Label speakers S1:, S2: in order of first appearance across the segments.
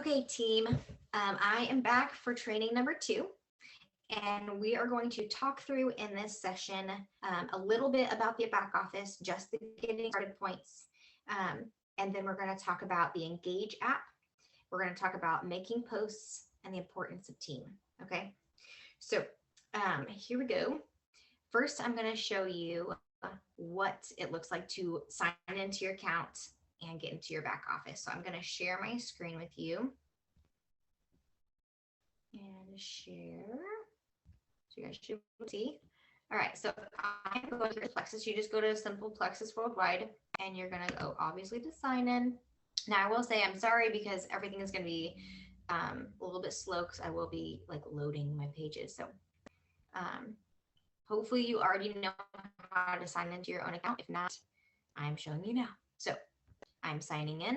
S1: Okay, team, I am back for training number 2, and we are going to talk through in this session a little bit about the back office, just the getting started points, and then we're going to talk about the Engage app. We're going to talk about making posts and the importance of team. Okay, so here we go. First, I'm going to show you what it looks like to sign into your account and get into your back office. So I'm going to share my screen with you and share. So you guys should see. All right, so I'm going to Plexus. You just go to Simple Plexus Worldwide, and you're going to go obviously to sign in. Now I will say I'm sorry because everything is going to be a little bit slow because I will be like loading my pages. So hopefully you already know how to sign into your own account. If not, I'm showing you now. So I'm signing in.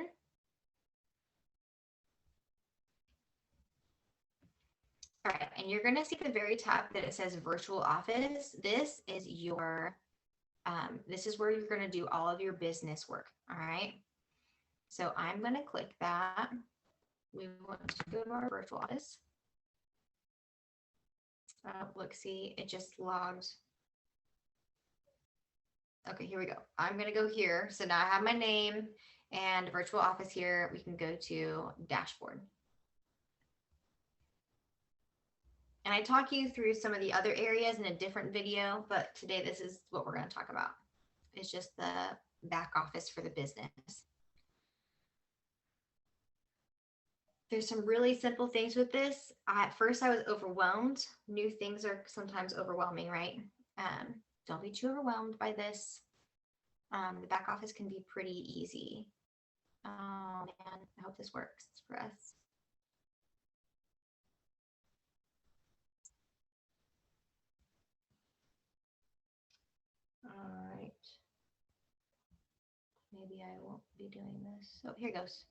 S1: All right, and you're going to see at the very top that it says virtual office. This is your, this is where you're going to do all of your business work. All right. So I'm going to click that. We want to go to our virtual office. Look, see, it just logged. Okay, here we go. I'm going to go here. So now I have my name and virtual office here. We can go to dashboard. And I talk you through some of the other areas in a different video, but today this is what we're going to talk about. It's just the back office for the business. There's some really simple things with this. At first I was overwhelmed. New things are sometimes overwhelming, right? Don't be too overwhelmed by this. The back office can be pretty easy. Oh man, I hope this works for us. All right. Maybe I won't be doing this. So here goes.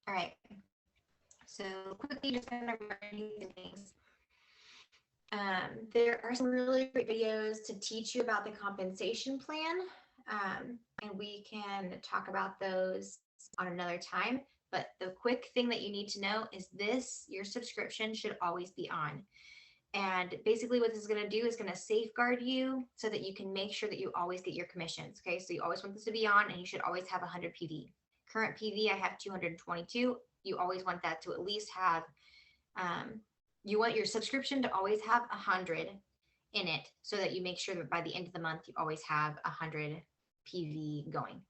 S1: All right. So quickly, just kind of running through things. There are some really great videos to teach you about the compensation plan, and we can talk about those on another time. But the quick thing that you need to know is this: your subscription should always be on. And basically what this is going to do is going to safeguard you so that you can make sure that you always get your commissions. Okay, so you always want this to be on, and you should always have 100 PV. Current PV, I have 222. You always want that to at least have, you want your subscription to always have 100 in it so that you make sure that by the end of the month, you always have 100 PV going.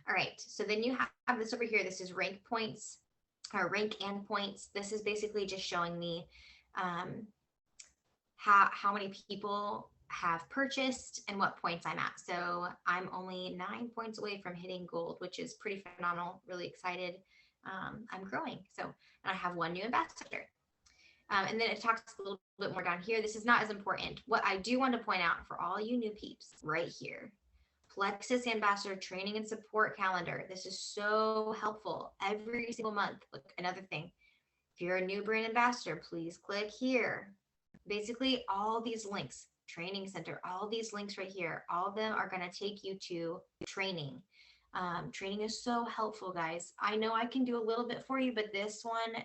S1: All right, so then you have this over here. This is rank points or rank and points. This is basically just showing me how many people have purchased and what points I'm at. So I'm only 9 points away from hitting gold, which is pretty phenomenal. Really excited. I'm growing. So, and I have 1 new ambassador. And then it talks a little bit more down here. This is not as important. What I do want to point out for all you new peeps right here, Plexus Ambassador Training and Support Calendar. This is so helpful every single month. Look, another thing. If you're a new brand ambassador, please click here. Basically, all these links, training center, all these links right here, all of them are going to take you to training. Training is so helpful, guys. I know I can do a little bit for you, but this one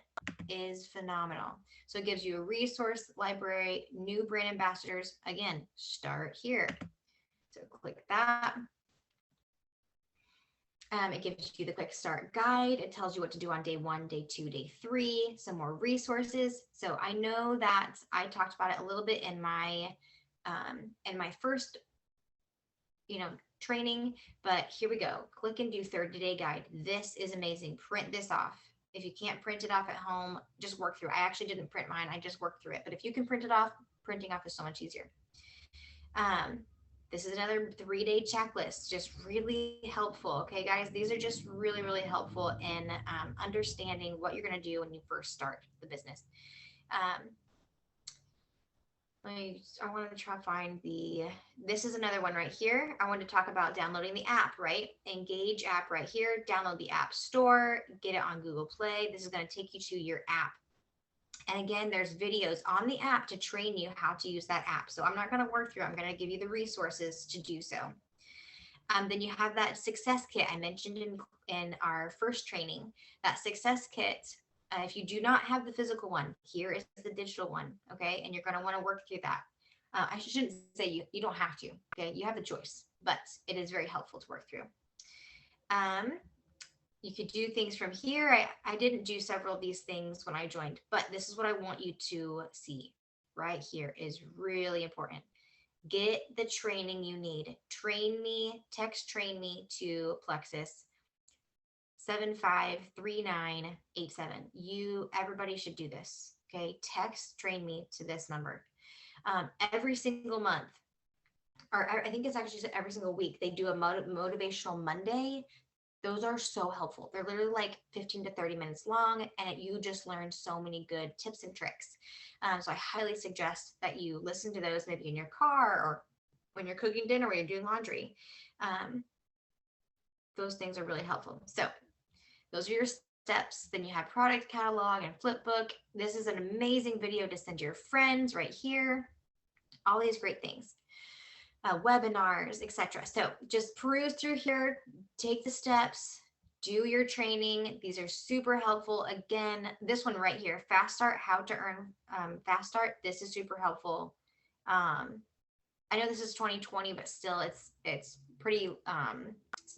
S1: is phenomenal. So it gives you a resource library, new brand ambassadors. Again, start here. So click that. It gives you the quick start guide. It tells you what to do on day 1, day 2, day 3, some more resources. So I know that I talked about it a little bit in my first, training, but here we go. Click and do 30-day guide. This is amazing. Print this off. If you can't print it off at home, just work through it. I actually didn't print mine. I just worked through it. But if you can print it off, printing off is so much easier. This is another 3-day checklist, just really helpful. Okay, guys, these are just really, really helpful in understanding what you're going to do when you first start the business. I want to try to find this is another one right here. I want to talk about downloading the app, right? Engage app right here. Download the app store, get it on Google Play. This is going to take you to your app. And again, there's videos on the app to train you how to use that app. So I'm not going to work through it. I'm going to give you the resources to do so. Then you have that success kit I mentioned in our first training. That success kit, if you do not have the physical one, here is the digital one, okay? And you're going to want to work through that. I shouldn't say you don't have to, okay? You have the choice, but it is very helpful to work through. You could do things from here. I didn't do several of these things when I joined, but this is what I want you to see right here is really important. Get the training you need. Train me, text train me to Plexus 753987. Everybody should do this. Okay. Text train me to this number. Every single month, or I think it's actually every single week, they do a motivational Monday. Those are so helpful. They're literally like 15 to 30 minutes long, and you just learn so many good tips and tricks. So I highly suggest that you listen to those maybe in your car or when you're cooking dinner or you're doing laundry. Those things are really helpful. So those are your steps. Then you have product catalog and Flipbook. This is an amazing video to send to your friends right here. All these great things. Webinars, etc. So just peruse through here, take the steps, do your training. These are super helpful. Again, this one right here, Fast Start, how to earn Fast Start. This is super helpful. I know this is 2020, but still it's pretty,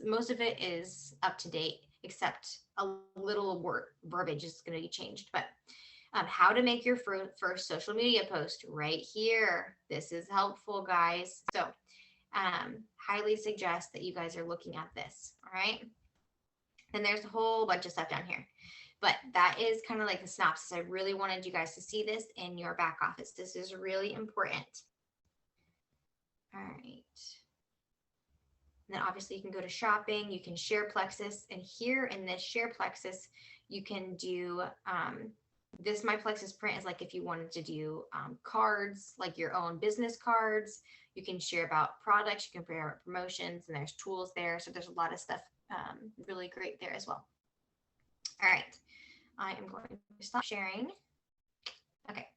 S1: most of it is up to date, except a little verbiage is going to be changed, but how to make your first social media post right here. This is helpful, guys. So highly suggest that you guys are looking at this. All right. Then there's a whole bunch of stuff down here, but that is kind of like the synopsis. I really wanted you guys to see this in your back office. This is really important. All right. And then obviously you can go to shopping, you can share Plexus, and here in this share Plexus, you can do this My Plexus print is like if you wanted to do cards, like your own business cards. You can share about products, you can share about promotions, and there's tools there. So there's a lot of stuff really great there as well. All right, I am going to stop sharing. Okay,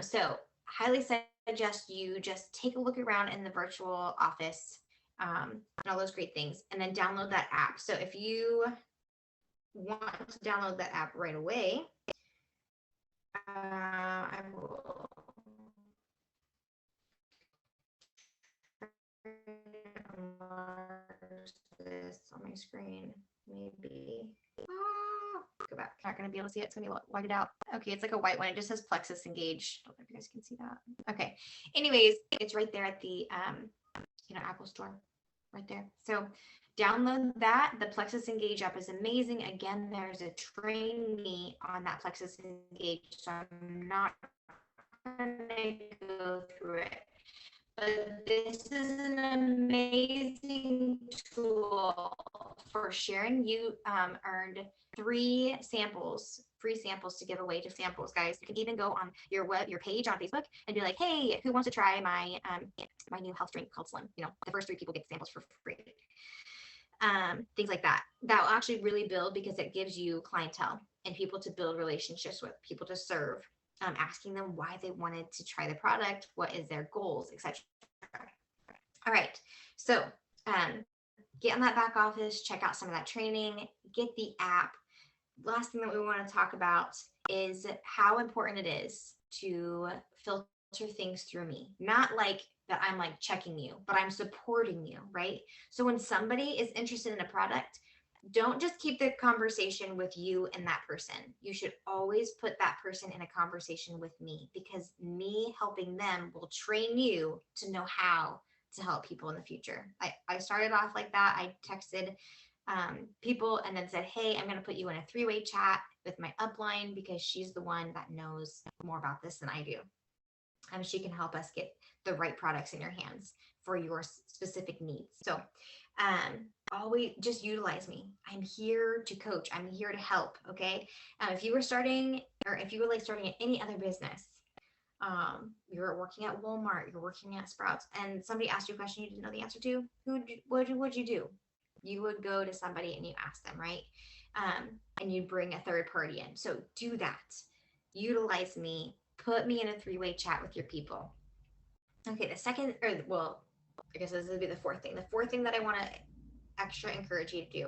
S1: so highly suggest you just take a look around in the virtual office and all those great things, and then download that app. So if you want to download that app right away, I will this on my screen, maybe. Go back. Not going to be able to see it. It's going to be whited out. Okay, it's like a white one. It just says Plexus Engage. I don't know if you guys can see that. Okay. Anyways, it's right there at the Apple Store, right there. So download that. The Plexus Engage app is amazing. Again, there's a train me on that Plexus Engage, so I'm not going to go through it. But this is an amazing tool for sharing. You earned 3 samples, free samples to give away to samples, guys. You can even go on your page on Facebook and be like, hey, who wants to try my my new health drink called Slim? You know, the first 3 people get samples for free. Things like that. That will actually really build, because it gives you clientele and people to build relationships with, people to serve. Asking them why they wanted to try the product, what is their goals, etc. All right, so get on that back office, check out some of that training, get the app. Last thing that we want to talk about is how important it is to filter things through me. Not like that I'm like checking you, but I'm supporting you, right? So when somebody is interested in a product, don't just keep the conversation with you and that person. You should always put that person in a conversation with me, because me helping them will train you to know how to help people in the future. I started off like that. I texted people and then said, hey, I'm going to put you in a 3-way chat with my upline, because she's the one that knows more about this than I do. She can help us get the right products in your hands for your specific needs. So always just utilize me. I'm here to coach. I'm here to help. Okay. If you were starting, or if you were like starting at any other business, you're working at Walmart, you're working at Sprouts, and somebody asked you a question you didn't know the answer to, what would you do? You would go to somebody and you ask them, right? And you bring a third party in. So do that. Utilize me. Put me in a 3-way chat with your people. Okay, the second, I guess this would be the fourth thing. The fourth thing that I want to extra encourage you to do.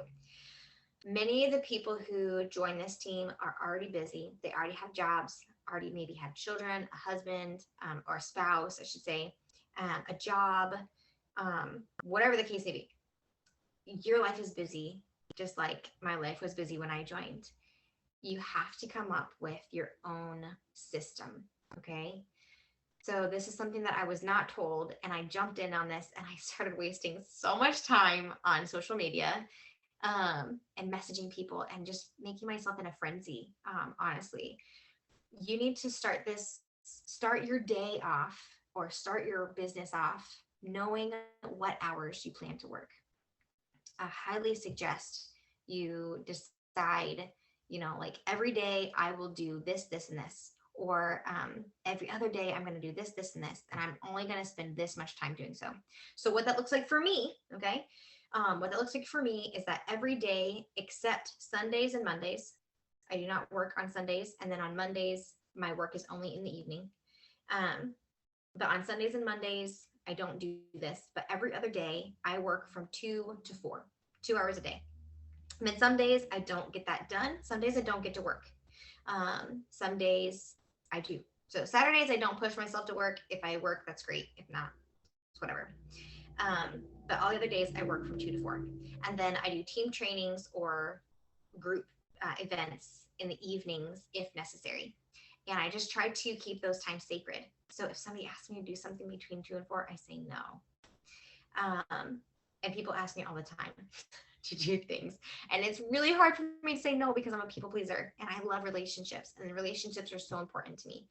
S1: Many of the people who join this team are already busy. They already have jobs, already maybe have children, a husband, or a spouse, I should say, a job, whatever the case may be. Your life is busy, just like my life was busy when I joined. You have to come up with your own system, okay? So this is something that I was not told, and I jumped in on this, and I started wasting so much time on social media, and messaging people and just making myself in a frenzy. Honestly, you need to start your day off or start your business off knowing what hours you plan to work. I highly suggest you decide, like every day I will do this, this, and this. Or every other day I'm going to do this, this, and this. And I'm only going to spend this much time doing so. So what that looks like for me, okay? What that looks like for me is that every day except Sundays and Mondays, I do not work on Sundays. And then on Mondays, my work is only in the evening. But on Sundays and Mondays, I don't do this. But every other day, I work from 2 to 4, 2 hours a day. And then some days I don't get that done. Some days I don't get to work. Some days I do. So Saturdays, I don't push myself to work. If I work, that's great. If not, it's whatever. But all the other days I work from 2 to 4. And then I do team trainings or group events in the evenings if necessary. And I just try to keep those times sacred. So if somebody asks me to do something between 2 and 4, I say no. And people ask me all the time to do things. And it's really hard for me to say no because I'm a people pleaser and I love relationships, and relationships are so important to me.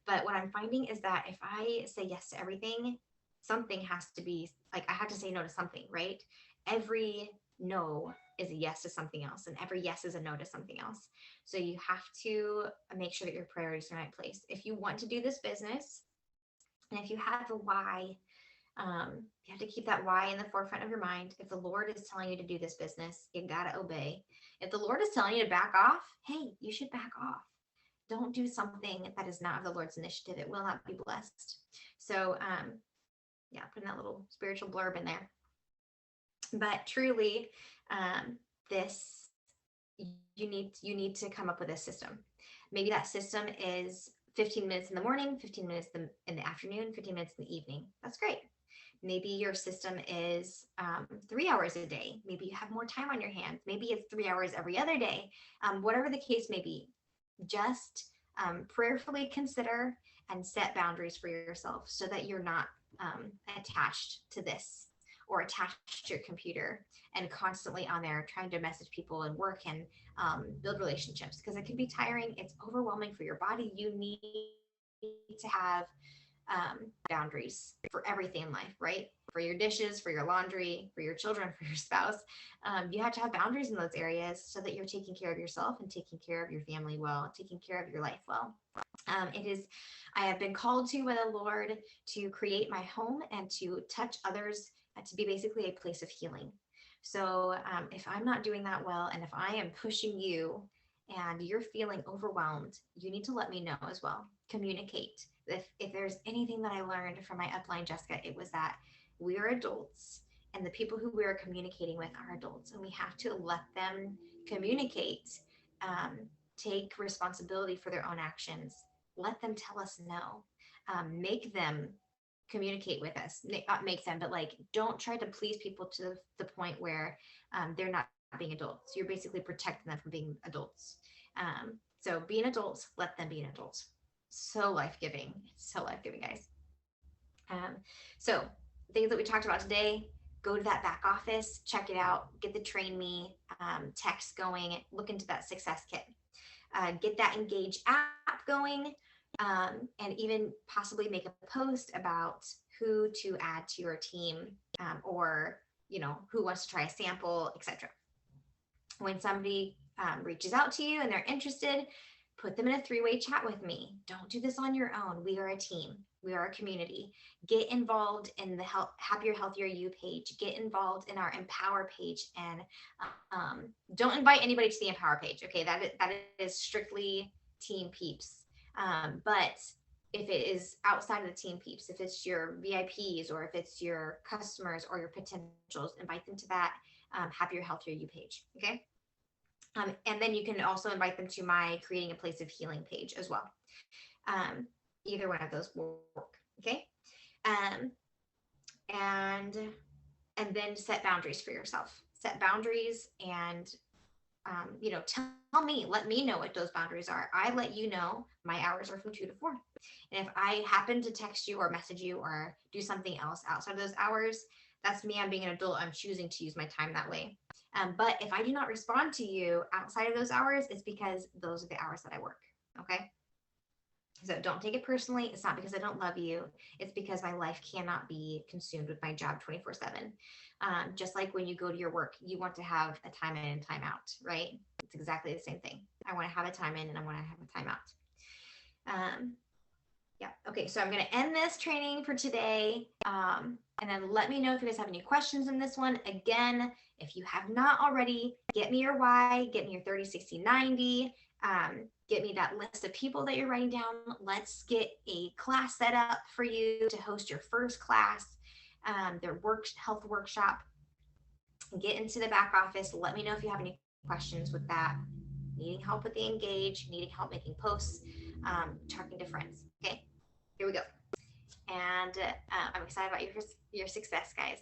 S1: But what I'm finding is that if I say yes to everything, something has to be, like, I have to say no to something, right? Every no is a yes to something else, and every yes is a no to something else. So you have to make sure that your priorities are in the right place. If you want to do this business, and if you have a why, you have to keep that why in the forefront of your mind. If the Lord is telling you to do this business, you gotta obey. If the Lord is telling you to back off, hey, you should back off. Don't do something that is not of the Lord's initiative. It will not be blessed. So, yeah, putting that little spiritual blurb in there. But truly, this you need to come up with a system. Maybe that system is 15 minutes in the morning, 15 minutes in the afternoon, 15 minutes in the evening. That's great. Maybe your system is 3 hours a day. Maybe you have more time on your hands. Maybe it's 3 hours every other day. Whatever the case may be, just prayerfully consider and set boundaries for yourself so that you're not attached to this or attached to your computer and constantly on there trying to message people and work and build relationships, because it can be tiring. It's overwhelming for your body. You need to have boundaries for everything in life, right? For your dishes, for your laundry, for your children, for your spouse. You have to have boundaries in those areas so that you're taking care of yourself and taking care of your family well, taking care of your life well. I have been called to by the Lord to create my home and to touch others, to be basically a place of healing. So if I'm not doing that well, and if I am pushing you and you're feeling overwhelmed, you need to let me know as well. Communicate. If there's anything that I learned from my upline, Jessica, it was that we are adults and the people who we are communicating with are adults, and we have to let them communicate, take responsibility for their own actions. Let them tell us no. Make them communicate with us. Not make them, but like, don't try to please people to the point where they're not being adults. You're basically protecting them from being adults. So be an adult, let them be an adult. So life-giving. So life-giving, guys. So things that we talked about today, go to that back office, check it out, get the train me text going, look into that success kit, get that Engage app going, and even possibly make a post about who to add to your team, or who wants to try a sample, etc. When somebody reaches out to you and they're interested, put them in a 3-way chat with me. Don't do this on your own. We are a team. We are a community. Get involved in the Happier, Healthier You page. Get involved in our Empower page, and don't invite anybody to the Empower page. Okay, that is strictly team peeps. But if it is outside of the team peeps, if it's your VIPs or if it's your customers or your potentials, invite them to that Happier, Healthier You page. Okay. And then you can also invite them to my Creating a Place of Healing page as well. Either one of those will work. Okay. Um, and and then set boundaries for yourself. Set boundaries and tell me, let me know what those boundaries are. I let you know my hours are from 2 to 4. And if I happen to text you or message you or do something else outside of those hours, that's me. I'm being an adult. I'm choosing to use my time that way. But if I do not respond to you outside of those hours, it's because those are the hours that I work. Okay. So don't take it personally. It's not because I don't love you. It's because my life cannot be consumed with my job 24/7. Just like when you go to your work, you want to have a time in and time out, right? It's exactly the same thing. I want to have a time in and I want to have a time out. Yeah. Okay. So I'm going to end this training for today. And then let me know if you guys have any questions in this one. Again, if you have not already, get me your why, get me your 30, 60, 90. Get me that list of people that you're writing down. Let's get a class set up for you to host your first class, their health workshop. Get into the back office. Let me know if you have any questions with that. Needing help with the engage, needing help making posts, talking to friends. Okay, here we go. And I'm excited about your success, guys.